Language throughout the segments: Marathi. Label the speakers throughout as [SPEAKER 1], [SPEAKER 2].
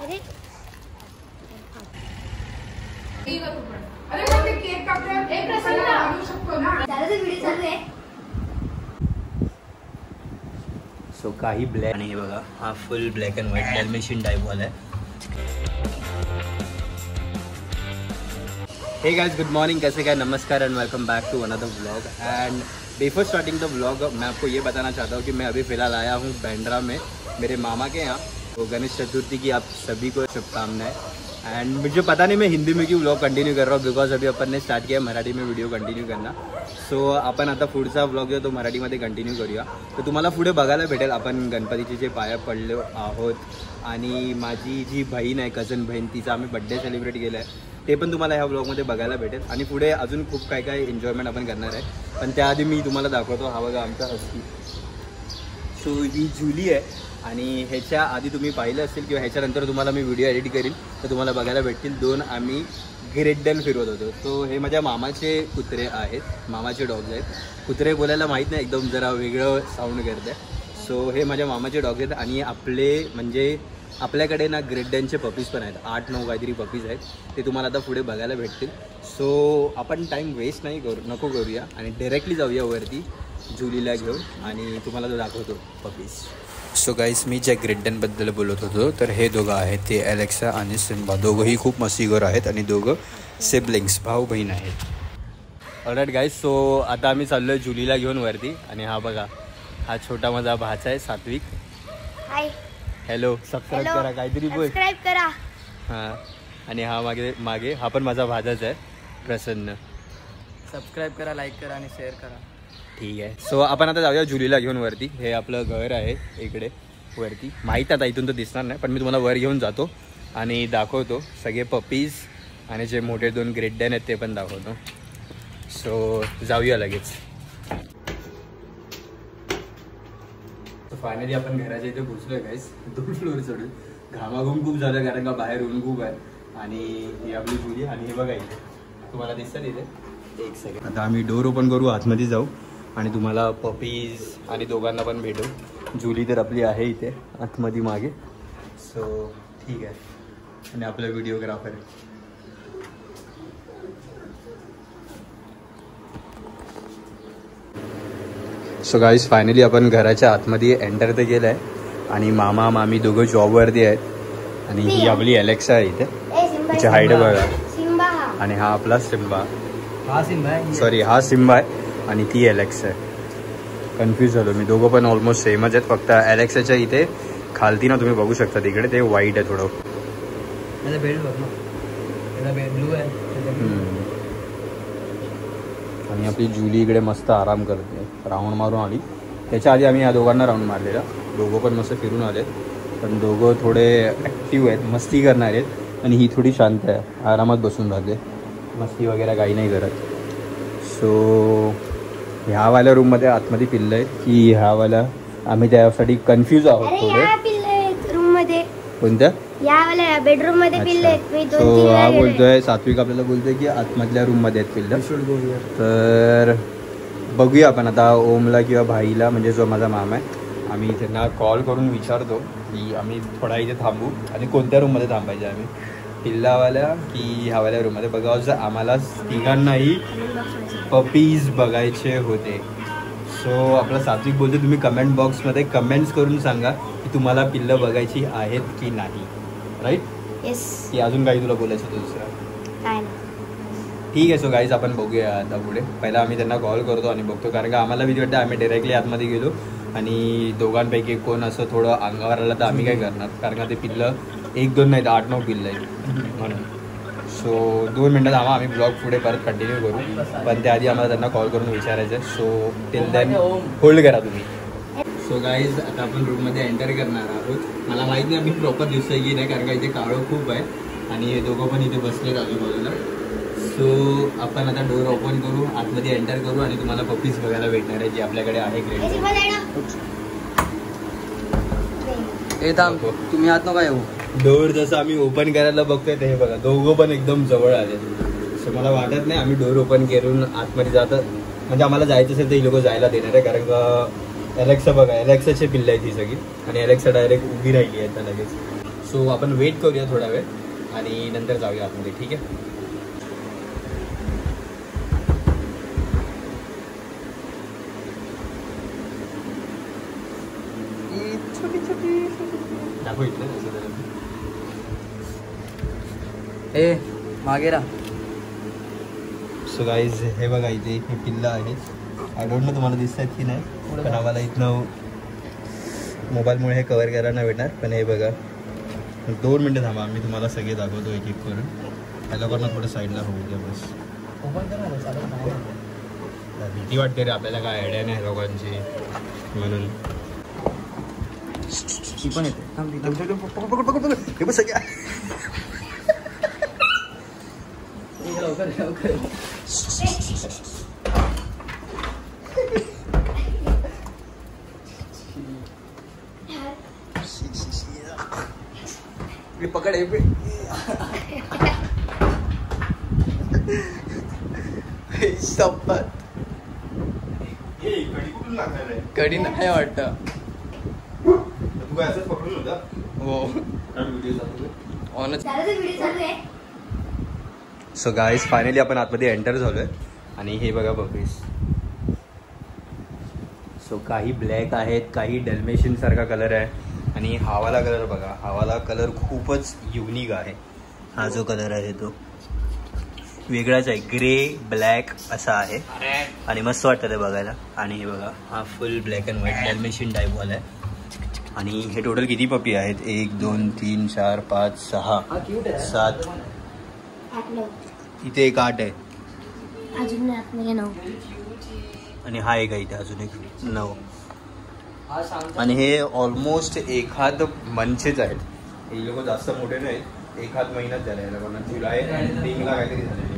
[SPEAKER 1] सो काही ब्लॅक आणि बघा हा full black and white dalmatian type वाला आहे. हे गाइस गुड मॉर्निंग, कैसे क्या, नमस्कार and welcome back to another vlog. And before starting the vlog मैं आपको ये बताना चाहता हूँ कि मैं अभी फ़िलहाल आया हूँ बांद्रा में मेरे मामा के यहाँ. तो गणेश चतुर्थी की आप सभी को शुभकामनाएं. एंड मुझे पता नहीं मैं हिंदी में क्यों व्लॉग कंटिन्यू कर रहा हूँ, बिकॉज अभी अपन ने स्टार्ट किया मराठी में व्हिडिओ कंटिन्यू करना. सो आपण आता पुढचा व्लॉग जो तो मराठीमध्ये कंटिन्यू करूया. तर तुम्हाला पुढे बघायला भेटेल आपण गणपतीचे जे पाया पडलो आहोत. आणि माझी जी बहीण आहे, कझन बहीण, तिचा आम्ही बड्डे सेलिब्रेट केला आहे, ते पण तुम्हाला ह्या व्लॉगमध्ये बघायला भेटेल. आणि पुढे अजून खूप काय काय एन्जॉयमेंट आपण करणार आहे. पण त्याआधी मी तुम्हाला दाखवतो, हा बघा आमचा हस्ती. सो ही जुली आहे. आणि ह्याच्या आधी तुम्ही पाहिलं असेल किंवा ह्याच्यानंतर तुम्हाला मी व्हिडिओ एडिट करीन तर तुम्हाला बघायला भेटतील दोन आम्ही ग्रेट डन फिरवत होतो. तो हे माझ्या मामाचे कुत्रे आहेत, मामाचे डॉग्स आहेत. कुत्रे बोलायला माहीत नाही, एकदम जरा वेगळं साऊंड करत आहे. सो हे माझ्या मामाचे डॉग्स आहेत. आणि आपले म्हणजे आपल्याकडे ना ग्रेट डनचे पपीज पण आहेत, 8-9 काहीतरी पपीज आहेत. ते तुम्हाला आता पुढे बघायला भेटतील. सो आपण टाईम वेस्ट नको करूया आणि डायरेक्टली जाऊया वरती जुलीला घेऊन आणि तुम्हाला तो दाखवतो पपीज. सो गाईस, मी ज्या ग्रेट डनबद्दल बोलत होतो तर हे दोघं आहेत, ते अलेक्सा आणि सिम्बा. दोघंही खूप मस्तीखोर आहेत आणि दोघं सिबलिंग्स, भाऊ बहीण आहेत. ऑलराईट गाईस, सो आता आम्ही चाललो आहे जुलीला घेऊन वरती. आणि हा बघा, हा छोटा माझा भाचा आहे सात्विक.
[SPEAKER 2] हाय,
[SPEAKER 1] हॅलो, सबस्क्राईब करा, काहीतरी बोल.
[SPEAKER 2] सबस्क्राईब करा.
[SPEAKER 1] हां, आणि हा मागे हा पण माझा भाचाच आहे, प्रसन्न.
[SPEAKER 3] सबस्क्राईब करा, लाईक करा आणि शेअर करा.
[SPEAKER 1] ठीक आहे. सो आपण आता जाऊया जुलीला घेऊन वरती. हे आपलं घर आहे इकडे वरती. माहीत आता इथून तर दिसणार नाही, पण मी तुम्हाला वर घेऊन जातो आणि दाखवतो सगळे पपीज आणि जे मोठे 2 ग्रेट डन आहेत ते पण दाखवतो. सो जाऊया लगेच. फायनली आपण घराच्या इथे पोचलोय गाईस. 2 फ्लोअर चढून घामाघूम खूप झालं कारण का बाहेर ऊन खूप आहे. आणि ही आपली जुली आणि हे बघा इथे तुम्हाला दिसतं इथे. एक सेकंड, आता आम्ही डोर ओपन करू, आतमध्ये जाऊ आणि तुम्हाला पपीज आणि दोघांना पण भेटू. जुली तर आपली आहे इथे आतमध्ये मागे. सो ठीक आहे. आणि आपला व्हिडिओग्राफर आहे. सो गाईज, फायनली आपण घराच्या आतमध्ये एंटर तर केलं आहे. आणि मामा मामी दोघं जॉबवरती आहेत. आणि ही आपली अलेक्सा आहे इथे, तिची हाईट बघा. आणि हा आपला सिम्बा, सॉरी हा सिम्बा आहे आणि ती अलेक्सा आहे. कन्फ्यूज झालो मी, दोघं पण ऑलमोस्ट सेमच आहेत. फक्त अलेक्साच्या इथे खालती ना तुम्ही बघू शकता तिकडे ते व्हाईट आहे थोडं. आणि आपली जुली इकडे मस्त आराम करते, राऊंड मारून आली. त्याच्या आधी आम्ही या दोघांना राऊंड मारलेला. दोघं पण मस्त फिरून आलेत. पण दोघं थोडे ॲक्टिव्ह आहेत, मस्ती करणार आहेत. आणि ही थोडी शांत आहे, आरामात बसून राहते, मस्ती वगैरे काही नाही करत. सो ह्यावाल्या रूममध्ये आतमध्ये पिल्लं आहेत की ह्यावाल्या, आम्ही त्यासाठी कन्फ्यूज आहोत थोडे.
[SPEAKER 2] रूममध्ये
[SPEAKER 1] कोणत्या?
[SPEAKER 2] यावाल्या बेडरूम मध्ये पिल्ले आहेत.
[SPEAKER 1] सो हा बोलतोय, सात्विक आपल्याला बोलतोय की आतमधल्या रूममध्ये आहेत पिल्लं. तर बघूया आपण आता ओमला किंवा भाईला, म्हणजे जो माझा मामा आहे, आम्ही त्यांना कॉल करून विचारतो की आम्ही थोडा इथे थांबू आणि कोणत्या रूममध्ये थांबायचे आम्ही, पिल्लावाल्या की ह्यावाल्या रूममध्ये. बघा, जर आम्हाला तिघांनाही पपीज बघायचे होते. सो आपला सात्विक बोलतो तुम्ही कमेंट बॉक्समध्ये कमेंट्स करून सांगा की तुम्हाला पिल्लं बघायची आहेत की नाही. राईट?
[SPEAKER 2] येस.
[SPEAKER 1] की अजून काही तुला बोलायचं होतं दुसरं?
[SPEAKER 2] काय नाही.
[SPEAKER 1] ठीक आहे. सो गाईज, आपण बघूया आता पुढे. पहिला आम्ही त्यांना कॉल करतो आणि बघतो, कारण का आम्हाला भीती वाटतं आम्ही डायरेक्टली आतमध्ये गेलो आणि दोघांपैकी कोण असं थोडं अंगावर आलं तर आम्ही काय करणार, कारण का ते पिल्लं 1-2 नाही तर 8-9 पिल्लं आहेत म्हणून. सो 2 मिनटात आम्ही ब्लॉग पुढे परत कंटिन्यू करू. पण त्याआधी आम्हाला त्यांना कॉल करून विचारायचं आहे. सो टिल देन होल्ड करा तुम्ही. सो गाईज, आता आपण रूममध्ये एंटर करणार आहोत. मला माहीत नाही आम्ही प्रॉपर दिसतोय की नाही, कारण का इथे काळं खूप आहे आणि हे दोघं पण इथे बसलेत आजूबाजूला. सो आपण आता डोर ओपन करू, आतमध्ये एंटर करू आणि तुम्हाला पपीज बघायला भेटणार आहे, जी आपल्याकडे आहे ग्रेट.
[SPEAKER 3] तुम्ही आत नका येऊ.
[SPEAKER 1] डोर जसं आम्ही ओपन करायला बघतोय ते हे बघा, दोघं पण एकदम जवळ आले. सो मला वाटत नाही आम्ही डोर ओपन करून आतमध्ये जातं, म्हणजे आम्हाला जायचं असेल तर ही लोक जायला देणार आहे. कारण का अलेक्सा बघा, अलेक्साचे पिल्लं आहेत ही सगळी आणि अलेक्सा डायरेक्ट उभी राहिली आहे आता लगेच. सो आपण वेट करूया थोडा वेळ आणि नंतर जाऊया आतमध्ये. ठीक आहे. दाखव इथलं.
[SPEAKER 3] ए मागे राहा.
[SPEAKER 1] सो गाईज हे बघा इथे हे पिल्लं आहेत. आय डोंट नो तुम्हाला दिसत आहेत की नाही, पण आम्हाला इथनं मोबाईलमुळे हे कवर करायला नाही भेटणार. पण हे बघा 2 मिनटं थांबा, मी तुम्हाला सगळे दाखवतो एक एक करून. ह्या लोकांना थोडं साईडला होऊ द्या बस. भीती वाटते रे आपल्याला, काय आयडिया नाही लोकांची म्हणून.
[SPEAKER 3] ती पण येते.
[SPEAKER 1] पकड
[SPEAKER 3] कडी नाही वाटतं.
[SPEAKER 1] तू काय असंच पकडून होता.
[SPEAKER 3] हो
[SPEAKER 2] झालं तर व्हिडिओ चालू आहे.
[SPEAKER 1] सो गाईज फायनली आपण आतमध्ये एंटर झालोय आणि हे बघा बघीस. सो काही ब्लॅक आहेत, काही डल्मेशियन सारखा कलर आहे आणि हावाला कलर बघा. हावाला कलर खूपच युनिक आहे. हा जो कलर आहे तो वेगळाच आहे, ग्रे ब्लॅक असा आहे आणि मस्त वाटतं ते बघायला. आणि हे बघा हा full black and white Dalmatian टाईपवाला आहे. आणि हे टोटल किती पपी आहेत? 1 2 3 4 5 6 7 इथे एक 8 आहे
[SPEAKER 2] अजून आतमध्ये 9
[SPEAKER 1] आणि हा एक आहे इथे अजून एक 9. आणि हे ऑलमोस्ट एखाद मंचेच आहेत. हे लोक जास्त मोठे नाहीत, एखाद महिनाच झाला याला. पण जुलै एंडिंगला काहीतरी झालेले.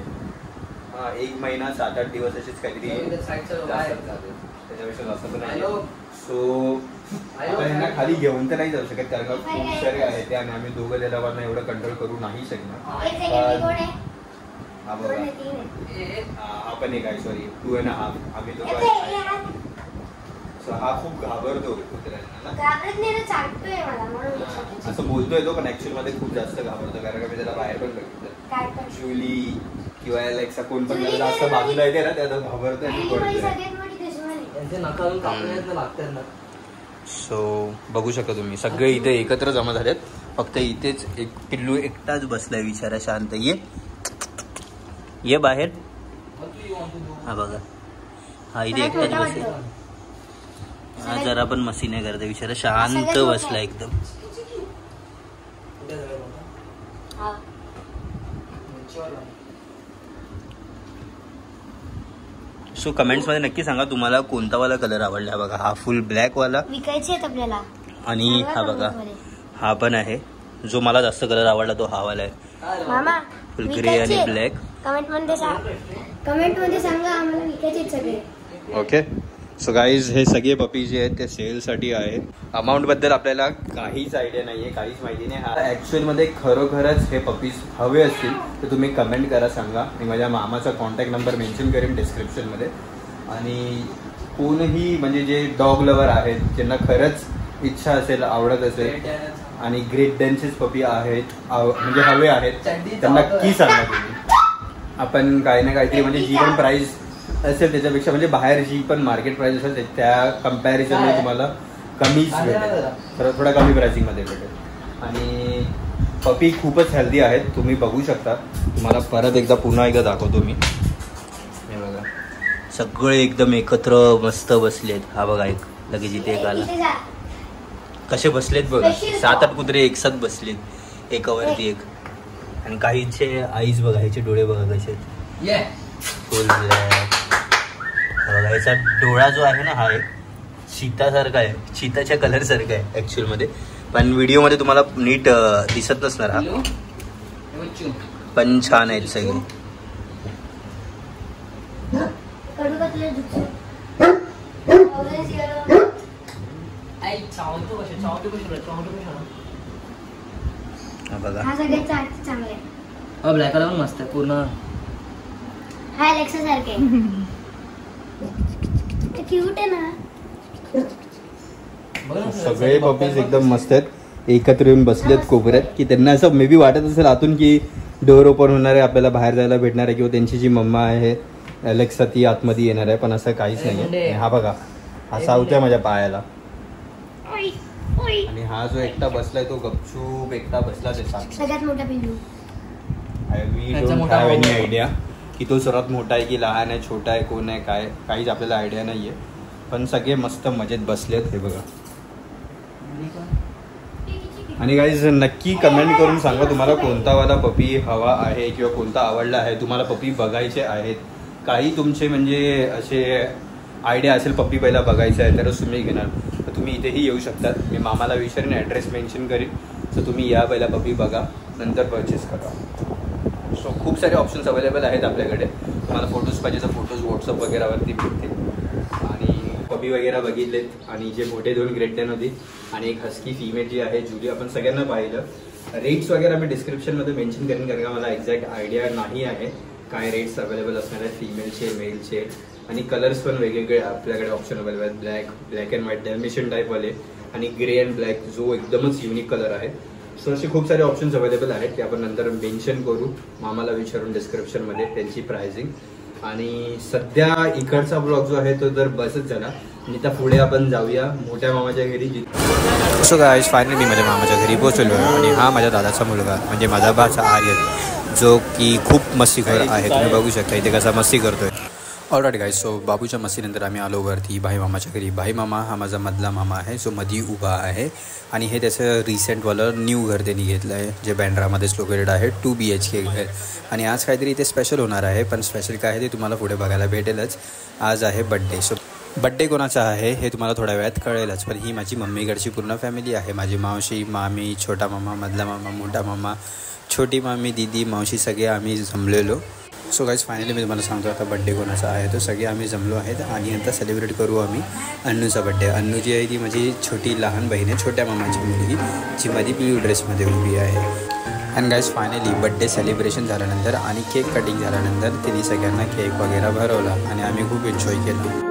[SPEAKER 1] हा 1 महिना 7-8 दिवस असेच काहीतरी त्याच्यापेक्षा जास्त पण नाही. सो आपण यांना खाली घेऊन तर नाही जाऊ शकत कारण का खूप सारे आहेत ते आणि आम्ही दोघं त्या लोकांना एवढं कंट्रोल करू नाही शकणार. हा बघा हा पण एक आहे, सॉरी 2.5. आम्ही दोघं. सो हा खूप घाबरतो कुत्र्यांना. असं बोलतोय तो, पण ऍक्च्युअल मध्ये खूप जास्त घाबरतो कारण का मी त्याला बाहेर पण बघितलं. जुली किंवा एलेक्सा कोण पण त्याला जास्त बाजूला येते ना त्याला घाबरतोय आणि पडतोय. सो बघू शकता तुम्ही सगळे इथे एकत्र जमा झालेत. फक्त इथेच एक पिल्लू एकटाच बसलाय विचारा शांत. ये बाहेर. हा बघा हा इथे एकटाच बसलाय. हा जरा पण मस्ती नाही करते विचारा, शांत बसला एकदम. सो कमेंट्स मध्ये नक्की सांगा तुम्हाला कोणता वाला कलर आवडला. बघा हा फुल ब्लॅक वाला
[SPEAKER 2] विकायचे आहेत आपल्याला.
[SPEAKER 1] आणि हा बघा हा पण आहे. जो मला जास्त कलर आवडला तो हा वाला आहे,
[SPEAKER 2] मामा.
[SPEAKER 1] फुल ग्रे आणि ब्लॅक.
[SPEAKER 2] कमेंट मध्ये सांगा आम्हाला विकायचे सगळे.
[SPEAKER 1] ओके. सो गाईज हे सगळे पपी जे आहेत ते सेलसाठी आहे. अमाऊंट बद्दल आपल्याला काहीच आयडिया नाहीये, काहीच माहिती नाही. हा ऍक्च्युअल मध्ये खरोखरच हे पपीज हवे असतील तर तुम्ही कमेंट करा, सांगा. मी माझ्या मामाचा कॉन्टॅक्ट नंबर मेन्शन करेन डिस्क्रिप्शन मध्ये. आणि कोणीही म्हणजे जे डॉग लवर आहेत ज्यांना खरंच इच्छा असेल, आवडत असेल आणि ग्रेट डेन्सचेच पपी आहेत म्हणजे हवे आहेत तर नक्की सांगा तुम्ही. आपण काही ना काहीतरी म्हणजे जी पण प्राइस असेल त्याच्यापेक्षा म्हणजे बाहेर जी पण मार्केट प्राइस असेल त्या कम्पॅरिझनमध्ये तुम्हाला कमीच भेटेल, थोडा कमी प्राइसिंगमध्ये भेटेल. आणि पपी खूपच हेल्दी आहेत, तुम्ही बघू शकता. तुम्हाला परत एकदा पुन्हा एकदा दाखवतो मी. हे बघा सगळे एकदम एकत्र मस्त बसलेत. हा बघा एक लगेच इथे एक आला. कसे बसलेत बघा, 7-8 कुत्रे एकसाथ बसलेत एकावरती एक. आणि काहीचे आईज बघा, ह्याचे डोळे बघा कसे फुल ब्लॅक. बघा ह्याचा डोळा जो आहे ना हा एक शीतासारखा आहे, शीताच्या कलर सारखा आहे ऍक्च्युअल मध्ये. पण व्हिडिओ मध्ये तुम्हाला नीट दिसत नसणार हा, पण छान आहेत सगळे.
[SPEAKER 2] हा सगळ्यात चांगला आहे.
[SPEAKER 3] ब्लॅक कलर पण मस्त आहे पूर्ण.
[SPEAKER 2] हा एलेक्सा सारखे क्यूट आहे ना.
[SPEAKER 1] सगळे पपीज एकदम मस्त आहेत. एकत्र येऊन बसलेत कोपऱ्यात, की त्यांना असं मे बी वाटत असेल आतून की डोअर ओपन होणार आहे, आपल्याला बाहेर जायला भेटणार आहे, किंवा त्यांची जी मम्मा आहे अलेक्सा ती आतमध्ये येणार आहे, पण असं काहीच नाही आहे. हा बघा, हा सावतोय माझ्या पायाला. आणि हा जो एकटा बसलाय तो गपचूप एकटा बसला त्याचा.
[SPEAKER 2] सगळ्यात मोठा पिल्लू.
[SPEAKER 1] We don't have any idea की तो सर्वात मोठा आहे की लहान आहे, छोटा आहे, कोण आहे, काय, काहीच आपल्याला आयडिया नाही आहे. पण सगळे मस्त मजेत बसलेत. हे बघा. आणि गाईज नक्की कमेंट करून सांगा तुम्हाला कोणता वाला पपी हवा आहे किंवा कोणता आवडला आहे, तुम्हाला पपी बघायचे आहेत. काही तुमचे म्हणजे असे आयडिया असेल पप्पी पहिला बघायचं आहे तरच तुम्ही घेणार, तर तुम्ही इथेही येऊ शकतात. मी मामाला विचारेन, ॲड्रेस मेन्शन करीन, तर तुम्ही या पहिला पप्पी बघा, नंतर परचेस करा. सो खूप सारे ऑप्शन्स अवेलेबल आहेत आपल्याकडे. तुम्हाला फोटोज पाहिजे तर फोटोज व्हॉट्सअप वगैरेवरती भेटतील. आणि पपी वगैरे बघितलेत. आणि जे मोठे 2 ग्रेट डॅन होती आणि एक हस्की फिमेल जी आहे जुली, आपण सगळ्यांना पाहिलं. रेट्स वगैरे मी डिस्क्रिप्शनमध्ये मेन्शन करेन, कारण का मला एक्झॅक्ट आयडिया नाही आहे काय रेट्स अवेलेबल असणार आहेत फिमेलचे, मेलचे. आणि कलर्स पण वेगवेगळे आपल्याकडे ऑप्शन अवेलेबल आहेत. ब्लॅक अँड व्हाईट डॅल्मेशियन टाईपवाले आणि ग्रे अँड ब्लॅक जो एकदमच युनिक कलर आहे. सो असे खूप सारे ऑप्शन्स अवेलेबल आहेत ते आपण नंतर मेन्शन करू, मामाला विचारून डिस्क्रिप्शनमध्ये त्यांची प्राइसिंग. आणि सध्या इकडचा ब्लॉग जो आहे तो तर बसच झाला. आणि त्या पुढे आपण जाऊया मोठ्या मामाच्या घरी. सो गाईज फायनली मी माझ्या मामाच्या घरी पोहोचलो आहे. आणि हा माझ्या दादाचा मुलगा म्हणजे माझा भाचा आर्यन, जो की खूप मस्तीखोर आहे. तुम्ही बघू शकता इथे कसा मस्ती करतोय. ऑलराईट गाईज, सो बाबूच्या मस्तीनंतर आम्ही आलो वरती भाई मामाच्या घरी. भाई मामा हा माझा मधला मामा आहे, जो मधी उभा आहे. आणि हे त्याचं रिसेंटवालं न्यू घर त्यांनी घेतलं आहे, जे बँड्रामध्येच लोकेटेड आहे. 2 BHK घर. आणि आज काहीतरी इथे स्पेशल होणार आहे, पण स्पेशल काय आहे ते तुम्हाला पुढे बघायला भेटेलच. आज आहे बड्डे. सो बड्डे कोणाचा आहे हे तुम्हाला थोड्या वेळात कळेलच. पण ही माझी मम्मीकडची पूर्ण फॅमिली आहे. माझी मावशी, मामी, छोटा मामा, मधला मामा, मोठा मामा, छोटी मामी, दीदी, मावशी, सगळे आम्ही जमलेलो. सो गाईज फायनली मी तुम्हाला सांगतो आता बड्डे कोणाचा आहे तो. सगळे आम्ही जमलो आहेत आणि आता सेलिब्रेट करू आम्ही अन्नूचा बड्डे. अन्नू जी आहे ती माझी छोटी लहान बहीण आहे, छोट्या मामाची मुलगी, जी माझी ब्ल्यू ड्रेसमध्ये उभी आहे. And guys finally birthday celebration झाल्यानंतर आणि केक कटिंग झाल्यानंतर तिने सगळ्यांना केक वगैरे भरवला आणि आम्ही खूप एन्जॉय केला.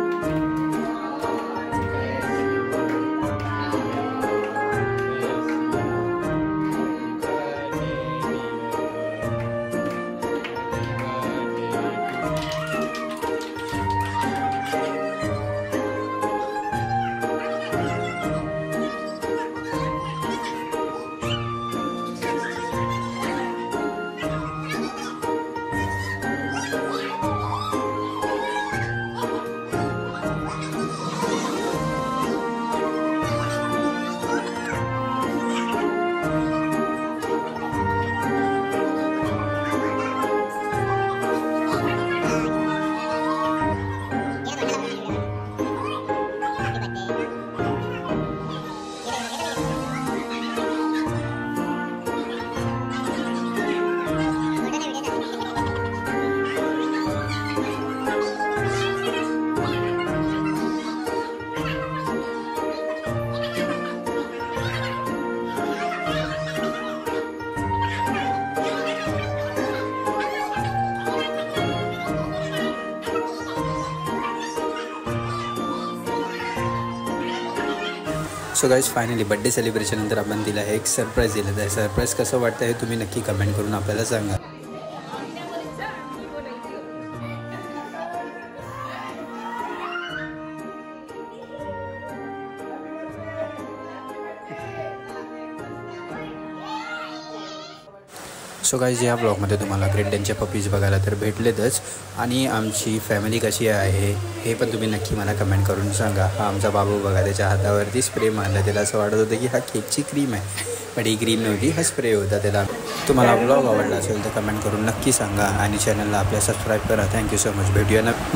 [SPEAKER 1] सो गाईज फायनली बड्डे सेलिब्रेशननंतर आपण तिला एक सरप्राईज दिलं आहे. सरप्राईज कसं वाटतं हे तुम्ही नक्की कमेंट करून आपल्याला सांगा. सो गाईज या ब्लॉगमध्ये तुम्हाला ग्रेट डॅनच्या पपीज बघायला तर भेटलेतच. आणि आमची फॅमिली कशी आहे हे पण तुम्ही नक्की मला कमेंट करून सांगा. हा आमचा बाबू बघा, त्याच्या हातावरती स्प्रे मारला. त्याला असं वाटत होतं की हा केकची क्रीम आहे, पण ही क्रीम नव्हती, हा स्प्रे होता त्याला. तुम्हाला ब्लॉग आवडला असेल तर कमेंट करून नक्की सांगा. आणि चॅनलला आपल्या सबस्क्राईब करा. Thank you so much. भेटूया नेक्स्ट